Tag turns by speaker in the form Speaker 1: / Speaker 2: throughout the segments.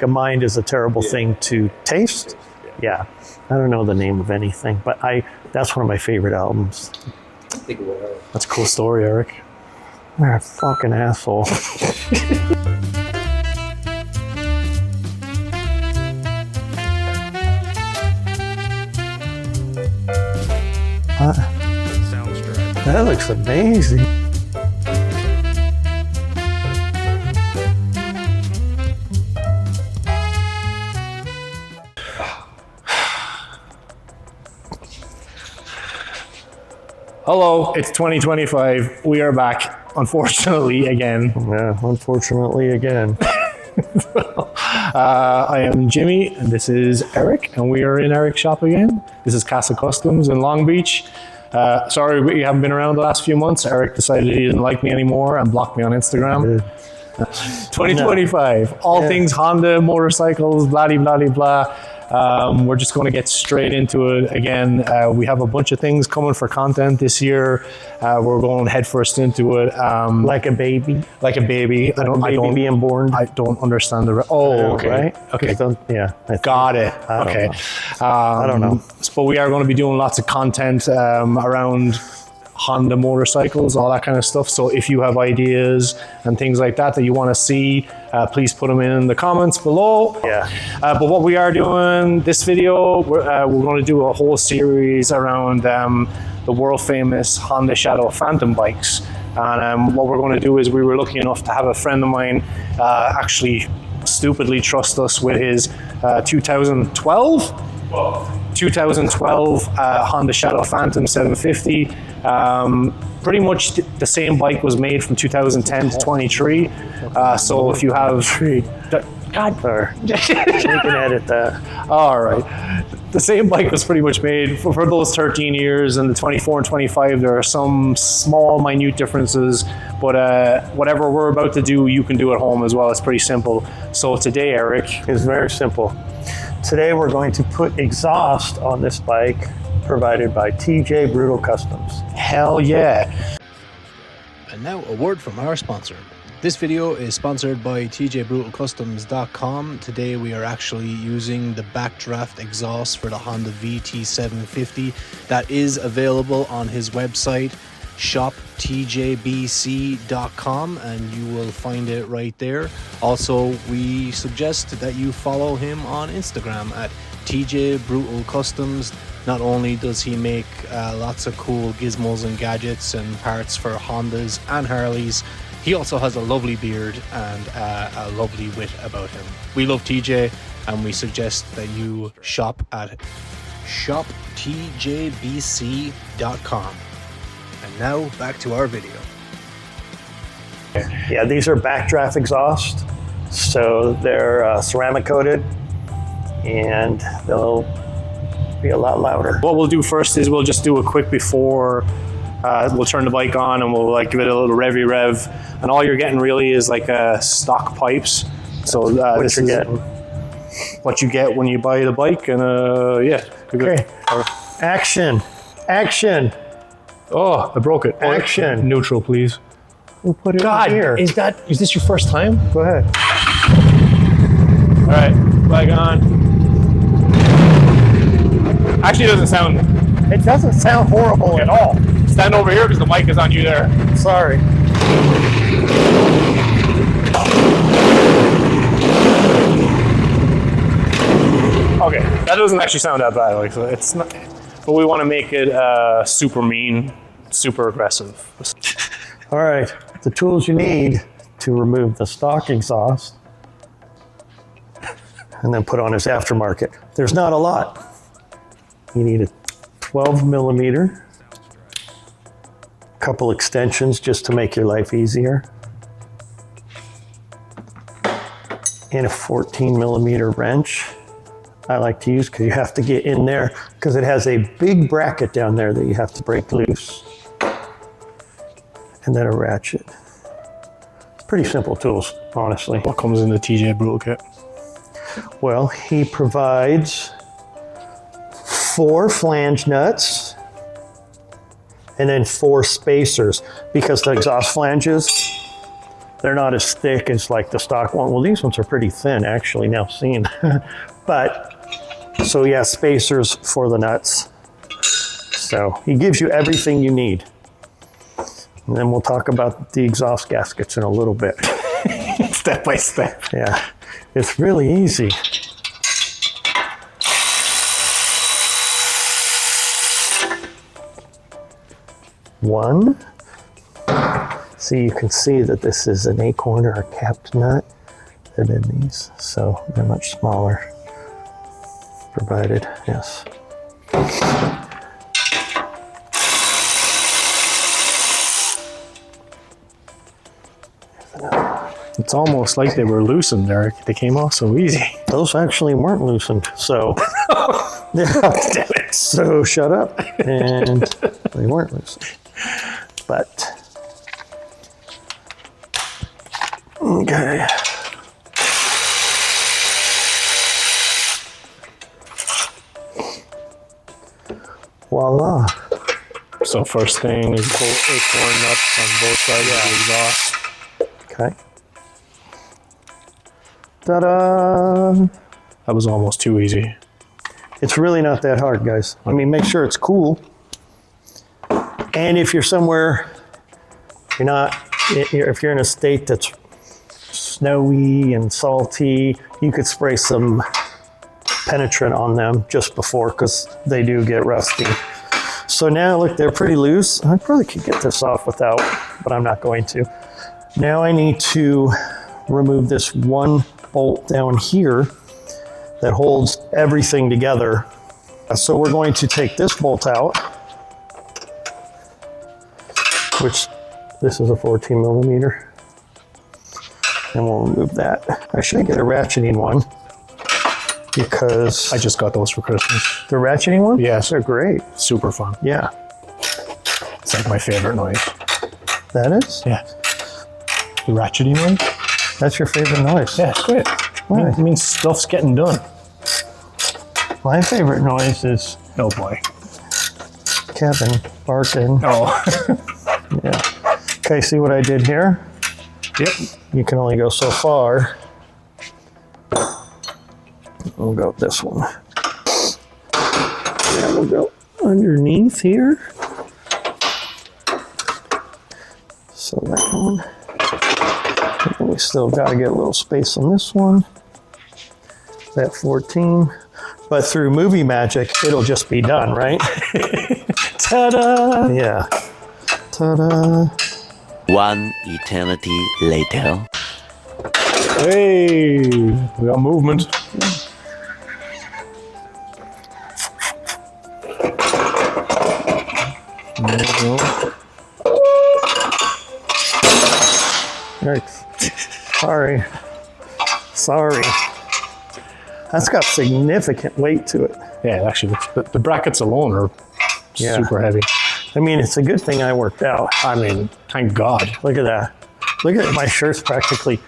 Speaker 1: A mind is a terrible thing to taste. Yeah, I don't know the name of anything, but that's one of my favorite albums. That's a cool story, Eric. You're a fucking asshole. That looks amazing.
Speaker 2: Hello, it's 2025. We are back, unfortunately, again.
Speaker 1: Yeah, unfortunately, again.
Speaker 2: I am Jimmy, and this is Eric, and we are in Eric's shop again. This is CASA Customs in Long Beach. Sorry we haven't been around the last few months. Eric decided he didn't like me anymore and blocked me on Instagram. 2025, all things Honda, motorcycles, blah, blah, blah, blah. We're just going to get straight into it again. We have a bunch of things coming for content this year. We're going headfirst into it.
Speaker 1: Like a baby.
Speaker 2: Like a baby. I don't
Speaker 1: being born.
Speaker 2: I don't understand the. Okay.
Speaker 1: Right?
Speaker 2: Okay.
Speaker 1: Yeah.
Speaker 2: Got it. Okay.
Speaker 1: I don't know.
Speaker 2: But we are going to be doing lots of content around Honda motorcycles, all that kind of stuff. So if you have ideas and things like that you want to see, please put them in the comments below.
Speaker 1: Yeah.
Speaker 2: But what we are doing this video, we're going to do a whole series around the world famous Honda Shadow Phantom bikes. And what we're going to do is we were lucky enough to have a friend of mine actually stupidly trust us with his 2012 Honda Shadow Phantom 750. Pretty much the same bike was made from 2010 to 23. So if you have... God,
Speaker 1: you can edit that.
Speaker 2: All right. The same bike was pretty much made for those 13 years, and the 24 and 25, there are some small, minute differences, but whatever we're about to do, you can do at home as well. It's pretty simple. So today, Eric...
Speaker 1: It's very simple. Today we're going to put exhaust on this bike provided by TJ Brutal Customs.
Speaker 2: Hell yeah.
Speaker 3: And now a word from our sponsor. This video is sponsored by tjbrutalcustoms.com. Today we are actually using the backdraft exhaust for the Honda VT750 that is available on his website shoptjbc.com, and you will find it right there. Also, we suggest that you follow him on Instagram at tjbrutalcustoms. Not only does he make lots of cool gizmos and gadgets and parts for Hondas and Harleys, he also has a lovely beard and a lovely wit about him. We love TJ, and we suggest that you shop at shoptjbc.com. And now back to our video.
Speaker 1: Yeah, these are backdraft exhaust, so they're ceramic coated, and they'll be a lot louder.
Speaker 2: What we'll do first is we'll just do a quick before. We'll turn the bike on and we'll give it a little revvy rev, and all you're getting really is like stock pipes. So this is what you get when you buy the bike, and yeah.
Speaker 1: Okay. Action.
Speaker 2: Oh, I broke it.
Speaker 1: Action.
Speaker 2: Neutral, please.
Speaker 1: We'll put it
Speaker 2: God,
Speaker 1: here.
Speaker 2: is this your first time?
Speaker 1: Go ahead.
Speaker 2: All right, bike on. Actually, it doesn't sound horrible at all. Stand over here because the mic is on you there.
Speaker 1: Sorry.
Speaker 2: Okay, that doesn't actually sound that bad. Like, so it's not, but we want to make it super mean, super aggressive.
Speaker 1: All right, the tools you need to remove the stock exhaust and then put on his aftermarket. There's not a lot. You need a 12 millimeter, couple extensions just to make your life easier, and a 14 millimeter wrench. I like to use because you have to get in there because it has a big bracket down there that you have to break loose. And then a ratchet. Pretty simple tools, honestly.
Speaker 2: What comes in the TJ Brutal kit?
Speaker 1: Well, he provides 4 flange nuts and then 4 spacers, because the exhaust flanges They're not as thick as like the stock one. Well, these ones are pretty thin actually now seeing. But, so yeah, spacers for the nuts. So he gives you everything you need. And then we'll talk about the exhaust gaskets in a little bit.
Speaker 2: Step by step.
Speaker 1: Yeah, it's really easy. One. So you can see that this is an acorn or a capped nut than in these. So they're much smaller, provided, yes.
Speaker 2: It's almost like they were loosened, Eric. They came off so easy.
Speaker 1: Those actually weren't loosened, so. Yeah.
Speaker 2: Damn it.
Speaker 1: So shut up. And they weren't loosened. But. Okay. Voila.
Speaker 2: So first thing is both acorn nuts on both sides of the exhaust.
Speaker 1: Okay. Ta-da!
Speaker 2: That was almost too easy.
Speaker 1: It's really not that hard, guys. I mean, make sure it's cool. And if you're somewhere, if you're in a state that's snowy and salty, you could spray some penetrant on them just before, because they do get rusty. So now, look, they're pretty loose. I probably could get this off without, but I'm not going to. Now I need to remove this one bolt down here that holds everything together. So we're going to take this bolt out, which this is a 14 millimeter, and we'll remove that. I should get a ratcheting one because
Speaker 2: I just got those for Christmas.
Speaker 1: The ratcheting one?
Speaker 2: Yes.
Speaker 1: They're great.
Speaker 2: Super fun.
Speaker 1: Yeah.
Speaker 2: It's like my favorite noise.
Speaker 1: That is?
Speaker 2: Yeah. The ratcheting noise?
Speaker 1: That's your favorite noise?
Speaker 2: Yeah, it's great.
Speaker 1: Why?
Speaker 2: It means stuff's getting done.
Speaker 1: My favorite noise is
Speaker 2: Oh boy.
Speaker 1: Kevin barking.
Speaker 2: Oh.
Speaker 1: Yeah. Okay, see what I did here?
Speaker 2: Yep.
Speaker 1: You can only go so far. We'll go this one. Yeah, we'll go underneath here. So that one. And we still got to get a little space on this one. That 14. But through movie magic, it'll just be done, right? Ta-da! Yeah. Ta-da!
Speaker 4: One eternity later.
Speaker 2: Hey, we got movement. There we go.
Speaker 1: Yikes. Sorry. Sorry. That's got significant weight to it.
Speaker 2: Yeah, actually, the brackets alone are super heavy.
Speaker 1: I mean, it's a good thing I worked out.
Speaker 2: I mean, thank God.
Speaker 1: Look at that. Look at my shirt's practically.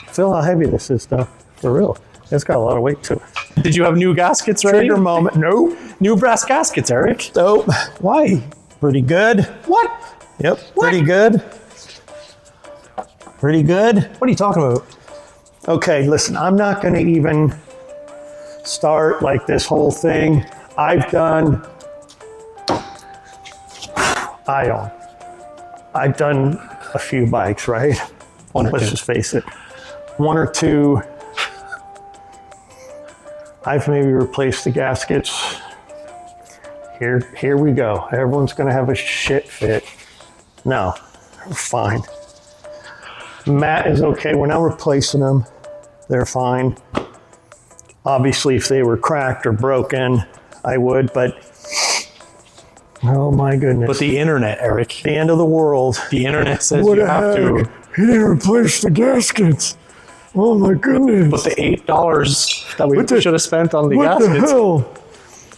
Speaker 1: Feel how heavy this is, though. For real. It's got a lot of weight to it.
Speaker 2: Did you have new gaskets ready?
Speaker 1: Trigger moment. Nope.
Speaker 2: New brass gaskets, Eric.
Speaker 1: Nope.
Speaker 2: Why?
Speaker 1: Pretty good.
Speaker 2: What?
Speaker 1: Yep. Pretty good. Pretty good.
Speaker 2: What are you talking about?
Speaker 1: Okay, listen, I'm not going to even start like this whole thing. I've done a few bikes, right? Let's just face it. One or two. I've maybe replaced the gaskets. Here we go. Everyone's going to have a shit fit. No, they're fine. Matt is okay. We're not replacing them. They're fine. Obviously, if they were cracked or broken, I would, but oh my goodness.
Speaker 2: But the internet, Eric.
Speaker 1: The end of the world.
Speaker 2: The internet says you have to.
Speaker 1: He didn't replace the gaskets. Oh my goodness.
Speaker 2: But the $8 that we should have spent on the
Speaker 1: What
Speaker 2: gaskets.
Speaker 1: the hell?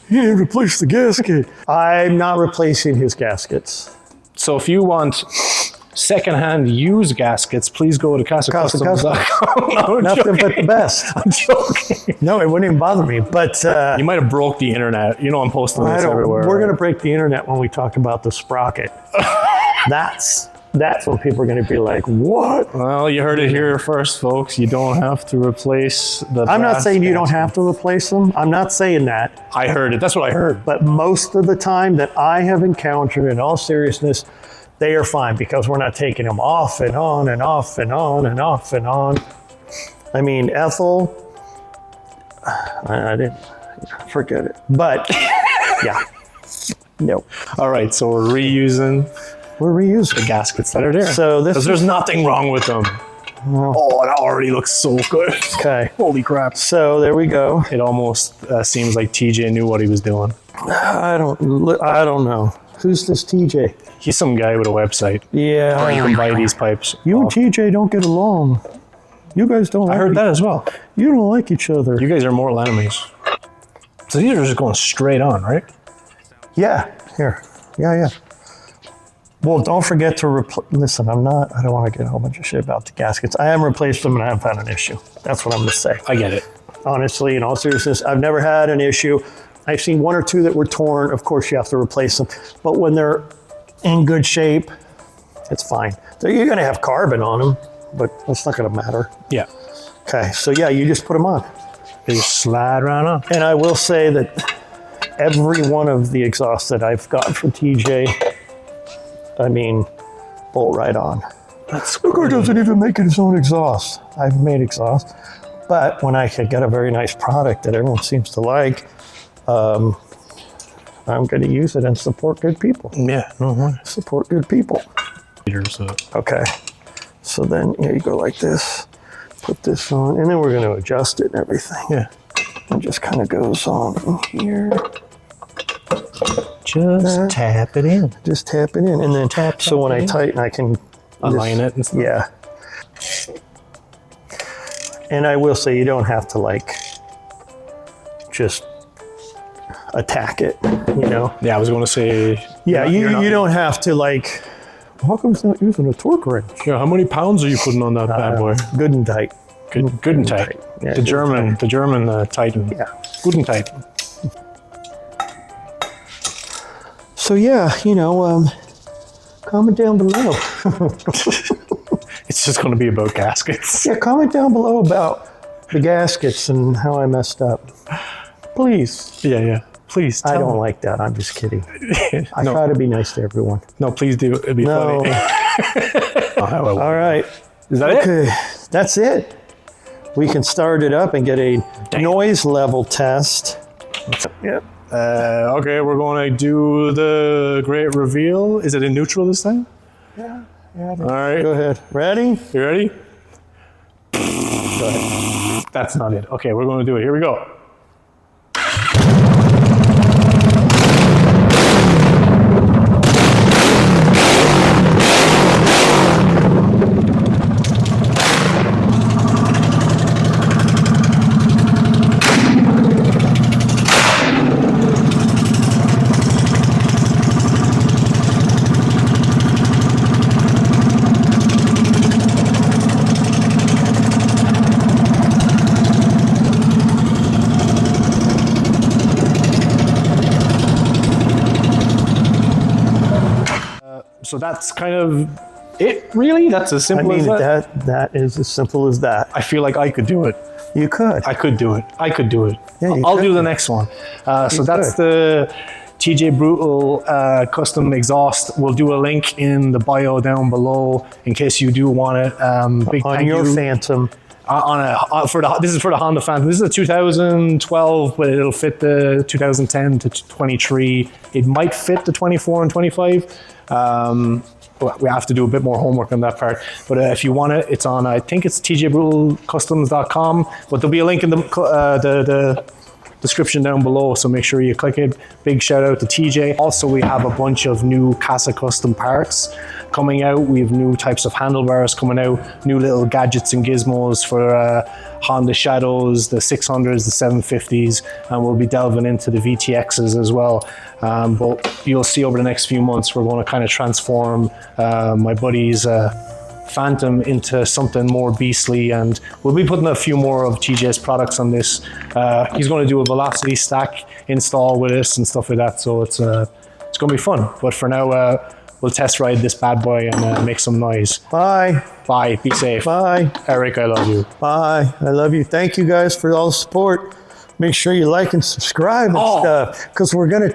Speaker 1: He didn't replace the gasket. I'm not replacing his gaskets.
Speaker 2: So if you want secondhand used gaskets, please go to CASA.com. No,
Speaker 1: Nothing but the best.
Speaker 2: I'm joking.
Speaker 1: No, it wouldn't even bother me. But
Speaker 2: You might have broke the internet. You know I'm posting this everywhere.
Speaker 1: We're going to break the internet when we talk about the sprocket. That's that's when people are going to be like, what?
Speaker 2: Well, you heard it here first, folks. You don't have to replace the
Speaker 1: I'm not
Speaker 2: brass
Speaker 1: saying you don't
Speaker 2: gaskets.
Speaker 1: have to replace them. I'm not saying that.
Speaker 2: I heard it. That's what I heard.
Speaker 1: But most of the time that I have encountered, in all seriousness, they are fine because we're not taking them off and on and off and on and off and on. I mean, Ethel, I didn't forget it. But yeah, no.
Speaker 2: All right, so we're reusing
Speaker 1: We're reusing
Speaker 2: the gaskets that are there.
Speaker 1: So this
Speaker 2: because there's nothing wrong with them. Oh, it already looks so good.
Speaker 1: Okay.
Speaker 2: Holy crap.
Speaker 1: So there we go.
Speaker 2: It almost seems like TJ knew what he was doing.
Speaker 1: I don't know. Who's this TJ?
Speaker 2: He's some guy with a website.
Speaker 1: Yeah.
Speaker 2: Or you can buy these pipes.
Speaker 1: You and
Speaker 2: off.
Speaker 1: TJ don't get along. You guys don't
Speaker 2: I
Speaker 1: like
Speaker 2: heard that as well.
Speaker 1: You don't like each other.
Speaker 2: You guys are mortal enemies. So these are just going straight on, right?
Speaker 1: Yeah. Here. Yeah. Well, don't forget to listen, I don't want to get a whole bunch of shit about the gaskets. I haven't replaced them and I haven't had an issue. That's what I'm going to say.
Speaker 2: I get it.
Speaker 1: Honestly, in all seriousness, I've never had an issue. I've seen one or two that were torn. Of course, you have to replace them. But when they're in good shape, it's fine. You're going to have carbon on them, but that's not going to matter.
Speaker 2: Yeah.
Speaker 1: Okay, so yeah, you just put them on.
Speaker 2: They just slide right on.
Speaker 1: And I will say that every one of the exhausts that I've gotten from TJ, I mean, bolt right on.
Speaker 2: That's
Speaker 1: The guy doesn't even make his own exhaust. I've made exhaust. But when I could get a very nice product that everyone seems to like, I'm going to use it and support good people.
Speaker 2: Yeah.
Speaker 1: Support good people.
Speaker 2: So
Speaker 1: Okay. So then you go like this, put this on, and then we're going to adjust it and everything.
Speaker 2: yeah.
Speaker 1: It just kind of goes on in here.
Speaker 2: Just tap it in.
Speaker 1: Just tap it in. And then so when I tighten, I can
Speaker 2: Align it and stuff.
Speaker 1: Yeah. And I will say you don't have to just attack it, you know?
Speaker 2: Yeah, I was going to say.
Speaker 1: Yeah,
Speaker 2: you're not-
Speaker 1: you don't have to how come it's not using a torque wrench?
Speaker 2: Yeah, how many pounds are you putting on that bad boy?
Speaker 1: Good and tight.
Speaker 2: Good and tight.
Speaker 1: Yeah,
Speaker 2: the
Speaker 1: good
Speaker 2: German Titan.
Speaker 1: Yeah.
Speaker 2: Good and tight.
Speaker 1: So yeah, comment down below.
Speaker 2: It's just going to be about gaskets.
Speaker 1: Yeah, comment down below about the gaskets and how I messed up. Please.
Speaker 2: Yeah. Please.
Speaker 1: I
Speaker 2: tell
Speaker 1: don't
Speaker 2: me.
Speaker 1: like that. I'm just kidding. I
Speaker 2: No.
Speaker 1: try to be nice to everyone.
Speaker 2: No, please do. It'd be
Speaker 1: No.
Speaker 2: funny.
Speaker 1: All right.
Speaker 2: Is that it?
Speaker 1: Okay, that's it. We can start it up and get a noise level test. Yep.
Speaker 2: Okay, we're going to do the great reveal. Is it in neutral this time?
Speaker 1: Yeah.
Speaker 2: All right.
Speaker 1: Go ahead. Ready?
Speaker 2: You ready? Go ahead. That's not it. Okay, we're going to do it. Here we go. So that's kind of it, really? That's as
Speaker 1: I
Speaker 2: simple
Speaker 1: mean,
Speaker 2: as that?
Speaker 1: that is as simple as that.
Speaker 2: I feel like I could do it.
Speaker 1: You could.
Speaker 2: I could do it.
Speaker 1: Yeah, you
Speaker 2: I'll
Speaker 1: could.
Speaker 2: do the next one. So that's the TJ Brutal custom exhaust. We'll do a link in the bio down below in case you do want it. Big
Speaker 1: On
Speaker 2: thank
Speaker 1: your
Speaker 2: you.
Speaker 1: Phantom.
Speaker 2: This is for the Honda Phantom. This is a 2012, but it'll fit the 2010 to 23. It might fit the 24 and 25. But we have to do a bit more homework on that part. But if you want it, it's on. I think it's tjbrutalcustoms.com. But there'll be a link in the description down below, so make sure you click it. Big shout out to TJ. Also, we have a bunch of new CASA custom parts coming out. We have new types of handlebars coming out, new little gadgets and gizmos for Honda Shadows, the 600s, the 750s, and we'll be delving into the VTXs as well. But you'll see over the next few months, we're going to kind of transform my buddy's Phantom into something more beastly, and we'll be putting a few more of TJ's products on this. He's going to do a velocity stack install with us and stuff like that, so it's going to be fun. But for now, we'll test ride this bad boy and make some noise.
Speaker 1: Bye.
Speaker 2: Bye. Be safe.
Speaker 1: Bye.
Speaker 2: Eric, I love you.
Speaker 1: Bye. I love you. Thank you guys for all the support. Make sure you like and subscribe and stuff, because we're gonna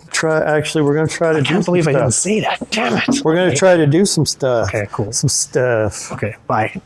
Speaker 1: try. Actually, we're gonna try to. I
Speaker 2: can't believe I didn't say that. Damn it.
Speaker 1: We're gonna try to do some stuff.
Speaker 2: Okay, cool.
Speaker 1: Some stuff.
Speaker 2: Okay, bye.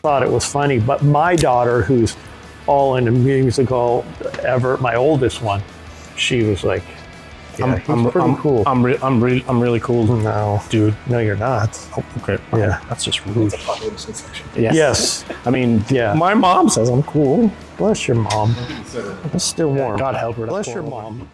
Speaker 1: Thought it was funny, but my daughter, who's all into musical, my oldest one, she was like, "Yeah, he's pretty cool."
Speaker 2: I'm really cool.
Speaker 1: No,
Speaker 2: dude.
Speaker 1: No, you're not.
Speaker 2: Oh, okay.
Speaker 1: Yeah,
Speaker 2: that's just rude.
Speaker 1: Yeah. Yes.
Speaker 2: I mean,
Speaker 1: yeah.
Speaker 2: My mom says I'm cool.
Speaker 1: Bless your mom. It's still warm.
Speaker 2: God help her.
Speaker 1: Bless your mom.